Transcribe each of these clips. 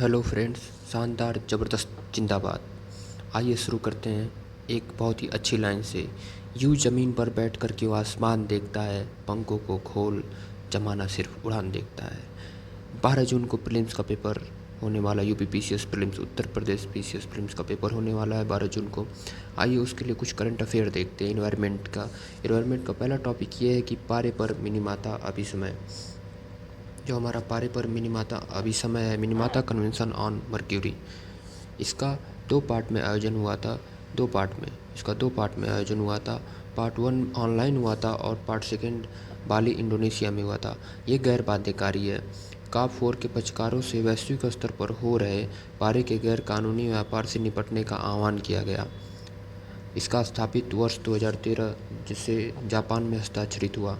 Hello friends, शानदार ज़बरदस्त जिंदाबाद। आइए शुरू करते हैं एक बहुत ही अच्छी लाइन से। यूँ ज़मीन पर बैठ कर के वो आसमान देखता है, पंखों को खोल जमाना सिर्फ उड़ान देखता है। 12 जून को प्रीलिम्स का पेपर होने वाला, UP PCS prelims, Uttar Pradesh PCS prelims का पेपर होने वाला है 12 जून को। आइए उसके लिए कुछ करंट अफेयर देखते हैं। इन्वायरमेंट का पहला टॉपिक ये है कि पारे पर मिनीमाता अभिसमय। जो हमारा पारे पर मिनीमाता अभिसमय है, मिनीमाता कन्वेंशन ऑन मर्क्यूरी, इसका दो पार्ट में आयोजन हुआ था। इसका दो पार्ट में आयोजन हुआ था। पार्ट 1 ऑनलाइन हुआ था और पार्ट 2 बाली इंडोनेशिया में हुआ था। ये गैर बाध्यकारी है। काप 4 के पक्षकारों से वैश्विक स्तर पर हो रहे पारे के गैर कानूनी व्यापार से निपटने का आह्वान किया गया। इसका स्थापित वर्ष 2013 जिसे जापान में हस्ताक्षरित हुआ।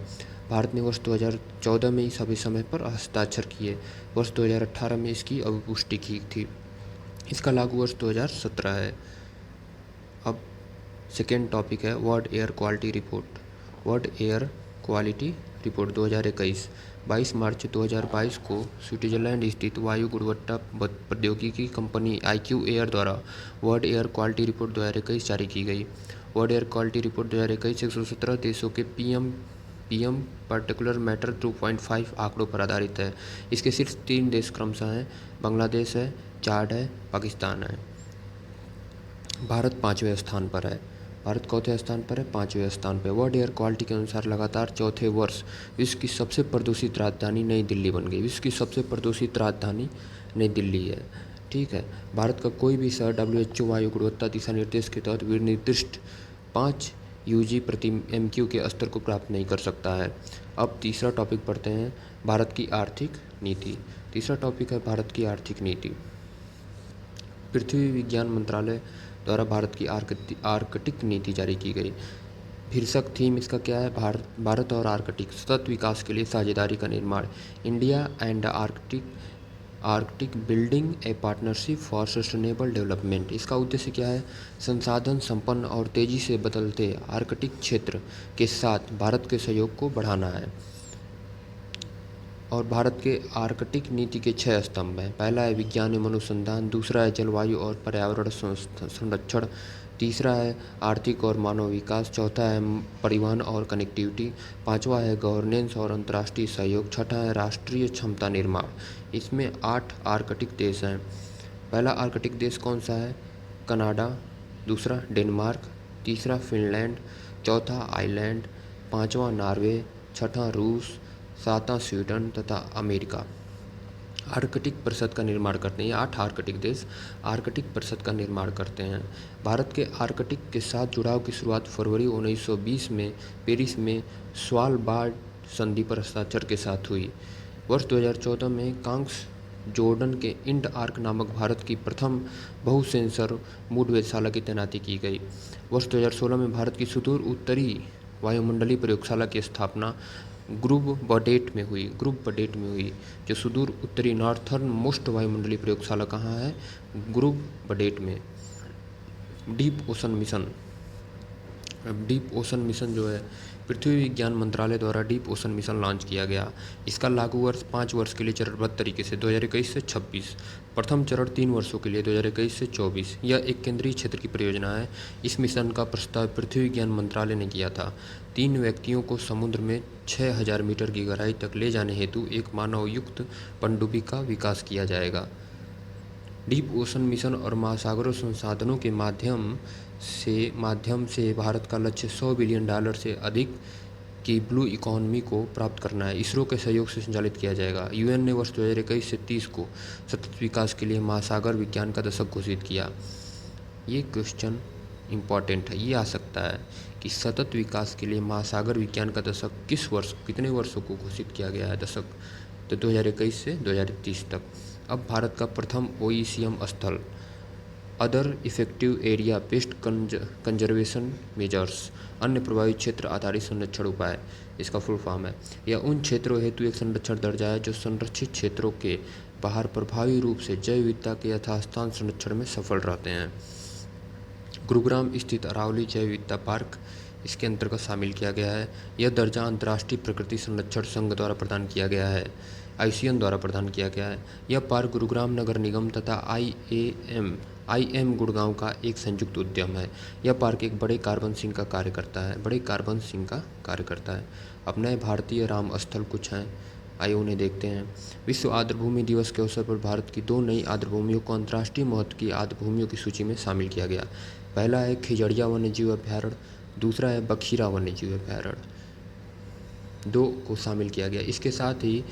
भारत ने वर्ष 2014 में इस अभिसमय पर हस्ताक्षर किए। वर्ष 2018 में इसकी अभिपुष्टि की थी। इसका लागू वर्ष 2017 है। अब सेकेंड टॉपिक है world air quality report. World air quality report 2021 22 मार्च 2022 को स्विट्जरलैंड स्थित वायु गुणवत्ता प्रौद्योगिकी कंपनी IQ एयर द्वारा वर्ल्ड एयर क्वालिटी रिपोर्ट 2021 जारी की गई। वर्ल्ड एयर क्वालिटी रिपोर्ट 2021 117 देशों के पीएम पर्टिकुलर मैटर 2.5 आंकड़ों पर आधारित है। इसके शीर्ष 3 देश क्रमशः हैं, बांग्लादेश है, चाड है, पाकिस्तान है। भारत 5वें स्थान पर है। भारत चौथे स्थान पर है, 5वें स्थान पर। वर्ल्ड एयर क्वालिटी के अनुसार लगातार चौथे वर्ष विश्व की सबसे प्रदूषित राजधानी नई दिल्ली बन गई। विश्व की सबसे प्रदूषित राजधानी नई दिल्ली है। ठीक है। भारत का कोई भी शहर WHO वायु गुणवत्ता दिशा निर्देश के तहत निर्दिष्ट 5 UG प्रति MQ के स्तर को प्राप्त नहीं कर सकता है। अब तीसरा टॉपिक पढ़ते हैं, भारत की आर्थिक नीति। तीसरा टॉपिक है भारत की आर्थिक नीति। पृथ्वी विज्ञान मंत्रालय द्वारा भारत की आर्कटिक नीति जारी की गई। शीर्षक थीम इसका क्या है? भारत और आर्कटिक सतत विकास के लिए साझेदारी का निर्माण। India and Arctic building A partnership for sustainable development. इसका उद्देश्य क्या है? संसाधन संपन्न और तेजी से बदलते आर्कटिक क्षेत्र के साथ भारत के सहयोग को बढ़ाना है। और भारत के आर्कटिक नीति के 6 स्तंभ हैं। पहला है विज्ञान एवं अनुसंधान, दूसरा है जलवायु और पर्यावरण संरक्षण, तीसरा है आर्थिक और मानव विकास, चौथा है परिवहन और कनेक्टिविटी, पांचवा है गवर्नेंस और अंतर्राष्ट्रीय सहयोग, छठा है राष्ट्रीय क्षमता निर्माण। इसमें 8 आर्कटिक देश हैं। पहला आर्कटिक देश कौन सा है? कनाडा, दूसरा डेनमार्क, तीसरा फिनलैंड, चौथा आइलैंड, पांचवा नॉर्वे, छठा रूस, सातवां स्वीडन तथा अमेरिका। आर्कटिक परिषद का निर्माण करते हैं। ये 8 आर्कटिक देश आर्कटिक परिषद का निर्माण करते हैं। भारत के आर्कटिक के साथ जुड़ाव की शुरुआत फरवरी 1920 में पेरिस में स्वालबार्ड संधि पर हस्ताक्षर के साथ हुई। वर्ष 2014 में कांग्स जॉर्डन के इंड आर्क नामक भारत की प्रथम बहुसेंसर मूड वेधशाला की तैनाती की गई। वर्ष 2016 में भारत की सुदूर उत्तरी वायुमंडलीय प्रयोगशाला की स्थापना ग्रुप बडेट में हुई। जो सुदूर उत्तरी नॉर्थर्न मोस्ट वायुमंडलीय प्रयोगशाला कहाँ है? ग्रुप बडेट में। डीप ओशन मिशन जो है, पृथ्वी विज्ञान मंत्रालय द्वारा डीप ओशन मिशन लॉन्च किया गया। इसका लागू वर्ष 5 वर्ष के लिए चरणबद्ध तरीके से 2021 से 26। प्रथम चरण 3 वर्षों के लिए 2021 से 24। यह एक केंद्रीय क्षेत्र की परियोजना है। इस मिशन का प्रस्ताव पृथ्वी विज्ञान मंत्रालय ने किया था। 3 व्यक्तियों को समुद्र में 6000 मीटर की गहराई तक ले जाने हेतु एक मानवयुक्त पनडुब्बी का विकास किया जाएगा। डीप ओशन मिशन और महासागरों संसाधनों के माध्यम से भारत का लक्ष्य $100 बिलियन से अधिक की ब्लू इकोनॉमी को प्राप्त करना है। इसरो के सहयोग से संचालित किया जाएगा। UN ने वर्ष 2021 से 30 को सतत विकास के लिए महासागर विज्ञान का दशक घोषित किया। ये क्वेश्चन इम्पॉर्टेंट है, ये आ सकता है कि सतत विकास के लिए महासागर विज्ञान का दशक कितने वर्षों को घोषित किया गया है दशक? तो 2021 से 2030 तक। अब भारत का प्रथम OECM स्थल, other effective area paste conservation measures, अन्य प्रभावित क्षेत्र आधारित संरक्षण उपाय, इसका फुल फॉर्म है। यह उन क्षेत्रों हेतु एक संरक्षण दर्जा है जो संरक्षित क्षेत्रों के बाहर प्रभावी रूप से जैव विविधता के यथास्थान संरक्षण में सफल रहते हैं। गुरुग्राम स्थित अरावली जैव विविधता पार्क इसके अंतर्गत शामिल किया गया है। यह दर्जा अंतर्राष्ट्रीय प्रकृति संरक्षण संघ द्वारा प्रदान किया गया है। आईसीएन द्वारा प्रदान किया गया है। यह पार्क गुरुग्राम नगर निगम तथा आईएम गुड़गांव का एक संयुक्त उद्यम है। यह पार्क एक बड़े कार्बन सिंक का कार्य करता है। अब नए भारतीय राम स्थल कुछ हैं, आइए उन्हें देखते हैं। विश्व आर्द्रभूमि दिवस के अवसर पर भारत की 2 नई आर्द्रभूमियों को अंतर्राष्ट्रीय महत्व की आर्द्रभूमियों की सूची में शामिल किया गया। पहला है खिजड़िया वन्यजीव अभयारण्य, दूसरा है बखीरा वन्यजीव अभयारण्य। 2 को शामिल किया गया। इसके साथ ही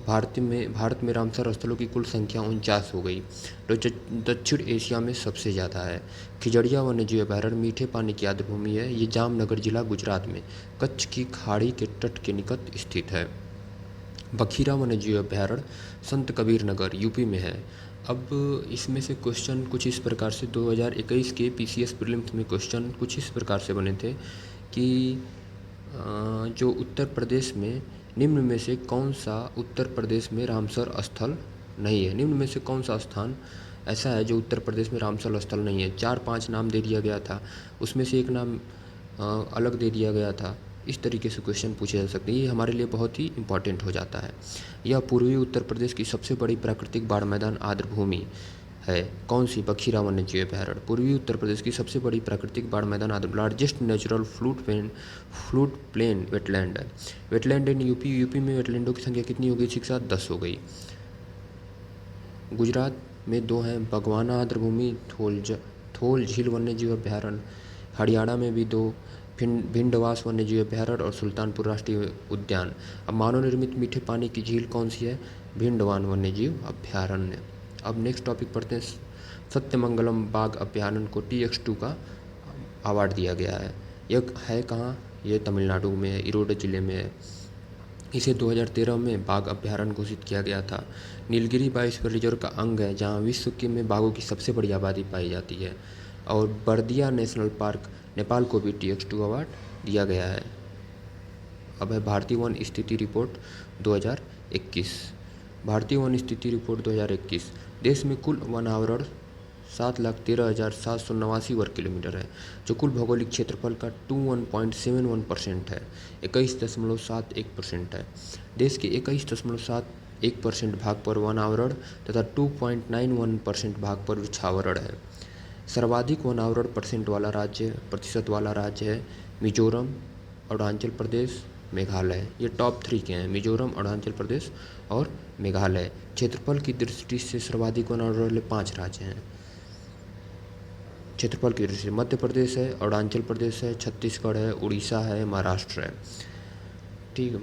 भारत में रामसर स्थलों की कुल संख्या 49 हो गई, जो दक्षिण एशिया में सबसे ज़्यादा है। खिजड़िया वन्यजीव अभयारण्य मीठे पानी की आर्द्रभूमि है। ये जामनगर जिला गुजरात में कच्छ की खाड़ी के तट के निकट स्थित है। बखीरा वन्यजीव अभयारण्य संत कबीर नगर यूपी में है। अब इसमें से क्वेश्चन कुछ इस प्रकार से 2021 के पीसीएस प्रीलिम्स में क्वेश्चन कुछ इस प्रकार से बने थे कि जो उत्तर प्रदेश में निम्न में से कौन सा उत्तर प्रदेश में रामसर स्थल नहीं है। निम्न में से कौन सा स्थान ऐसा है जो उत्तर प्रदेश में रामसर स्थल नहीं है। 4-5 नाम दे दिया गया था, उसमें से एक नाम अलग दे दिया गया था। इस तरीके से क्वेश्चन पूछे जा सकते हैं। ये हमारे लिए बहुत ही इम्पॉर्टेंट हो जाता है। यह पूर्वी उत्तर प्रदेश की सबसे बड़ी प्राकृतिक बाढ़ मैदान आर्द्रभूमि है। कौन सी? बखीरा वन्यजीव अभयारण्य। पूर्वी उत्तर प्रदेश की सबसे बड़ी प्राकृतिक बाढ़ मैदान largest natural flood plain wetland है। वेटलैंड इन यूपी में वेटलैंडों की संख्या कितनी हो गई? इसी के साथ 10 हो गई। गुजरात में 2 हैं, बगवाना आर्द्रभूमि, थोल झील वन्यजीव अभयारण्य। हरियाणा में भी 2, भिंडवास वन्यजीव अभयारण्य और सुल्तानपुर राष्ट्रीय उद्यान। अब मानव निर्मित मीठे पानी की झील कौन सी है? भिंडवान वन्यजीव अभयारण्य। अब नेक्स्ट टॉपिक पढ़ते हैं। सत्यमंगलम बाघ अभयारण्य को TX2 का अवार्ड दिया गया है। यह है कहाँ? यह तमिलनाडु में है, इरोडा जिले में है। इसे 2013 में बाघ अभयारण्य घोषित किया गया था। नीलगिरी बायोस्फीयर रिजर्व का अंग है, जहाँ विश्व के में बाघों की सबसे बड़ी आबादी पाई जाती है। और बर्दिया नेशनल पार्क नेपाल को भी TX2 अवार्ड दिया गया है। अब है भारतीय वन स्थिति रिपोर्ट 2021। भारतीय वन स्थिति रिपोर्ट 2021। देश में कुल वन आवरण 7,13,789 वर्ग किलोमीटर है, जो कुल भौगोलिक क्षेत्रफल का 21.71% है, 21.71% है। देश के 21.71% भाग पर वन आवरण तथा 2.91% भाग पर वृक्षावरण है। सर्वाधिक वन आवरण प्रतिशत वाला राज्य है मिजोरम, अरुणाचल प्रदेश, मेघालय। ये टॉप 3 के हैं, मिजोरम, अरुणाचल प्रदेश और मेघालय। क्षेत्रफल की दृष्टि से सर्वाधिक वन आवरण वाले 5 राज्य हैं। क्षेत्रफल की दृष्टि से मध्य प्रदेश है, अरुणाचल प्रदेश है, छत्तीसगढ़ है, उड़ीसा है, महाराष्ट्र है। ठीक है।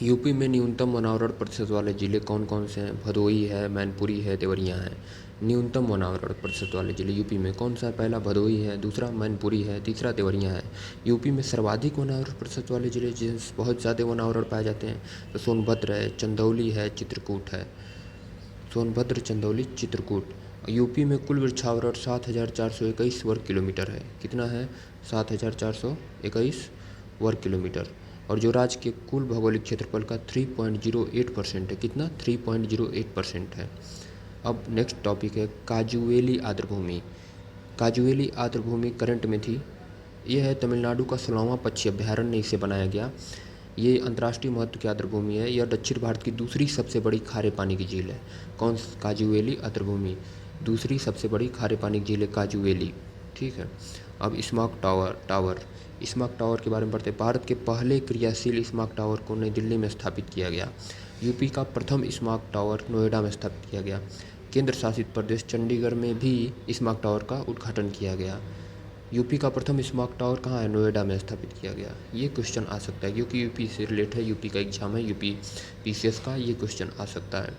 यूपी में न्यूनतम वन आवरण प्रतिशत वाले जिले कौन कौन से हैं? भदोही है, मैनपुरी है, देवरिया है। न्यूनतम वन आवरण प्रतिशत वाले जिले यूपी में कौन सा है? पहला भदोही है, दूसरा मैनपुरी है, तीसरा देवरिया है। यूपी में सर्वाधिक वन आवरण प्रतिशत वाले जिले जिनसे बहुत ज़्यादा वन आवरण पाए जाते हैं तो सोनभद्र है, चंदौली है, चित्रकूट है। सोनभद्र, चंदौली, चित्रकूट। यूपी में कुल वृक्षावरण 7,421 वर्ग किलोमीटर है। कितना है? 7,421 वर्ग किलोमीटर। और जो राज्य के कुल भौगोलिक क्षेत्रफल का 3.08% है। कितना? 3.08% है। अब नेक्स्ट टॉपिक है काजुवेली आर्द्रभूमि। काजुवेली आर्द्रभूमि करंट में थी। यह है तमिलनाडु का 16वां पक्षी अभयारण्य, इसे बनाया गया। ये अंतर्राष्ट्रीय महत्व की आर्द्रभूमि है। यह दक्षिण भारत की दूसरी सबसे बड़ी खारे पानी की झील है। कौन? काजुवेली आर्द्रभूमि दूसरी सबसे बड़ी खारे पानी की झील है, काजुवेली। ठीक है। अब स्मॉग टावर स्मॉग टावर के बारे में पढ़ते हैं। भारत के पहले क्रियाशील स्मॉग टावर को नई दिल्ली में स्थापित किया गया। यूपी का प्रथम स्मॉग टावर नोएडा में स्थापित किया गया। केंद्र शासित प्रदेश चंडीगढ़ में भी स्मॉग टावर का उद्घाटन किया गया। यूपी का प्रथम स्मॉग टावर कहाँ है? नोएडा में स्थापित किया गया। ये क्वेश्चन आ सकता है क्योंकि यूपी से रिलेटेड है, यूपी का एग्जाम है, यूपी पीसीएस का, ये क्वेश्चन आ सकता है।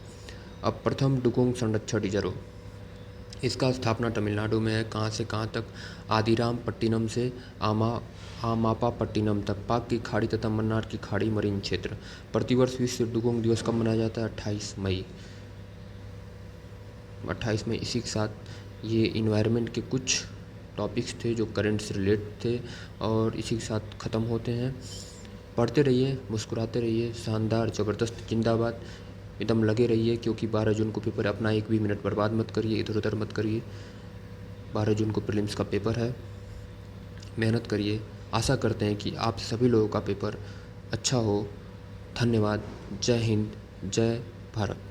अब प्रथम डुगोंग संरक्षण रिजर्व, इसका स्थापना तमिलनाडु में है। कहाँ से कहाँ तक? आदिराम पट्टिनम से आमापा पट्टिनम तक, पाक की खाड़ी तथा मन्नार की खाड़ी मरीन क्षेत्र। प्रतिवर्ष विश्व डुगोंग दिवस कब मनाया जाता है? 28 मई। 28 मई। इसी के साथ ये इन्वायरमेंट के कुछ टॉपिक्स थे जो करंट से रिलेटेड थे और इसी के साथ ख़त्म होते हैं। पढ़ते रहिए, मुस्कुराते रहिए, शानदार, ज़बरदस्त, जिंदाबाद एकदम लगे रहिए, क्योंकि 12 जून को पेपर है। अपना एक भी मिनट बर्बाद मत करिए, इधर उधर मत करिए। 12 जून को प्रीलिम्स का पेपर है, मेहनत करिए। आशा करते हैं कि आप सभी लोगों का पेपर अच्छा हो। धन्यवाद। जय हिंद, जय भारत।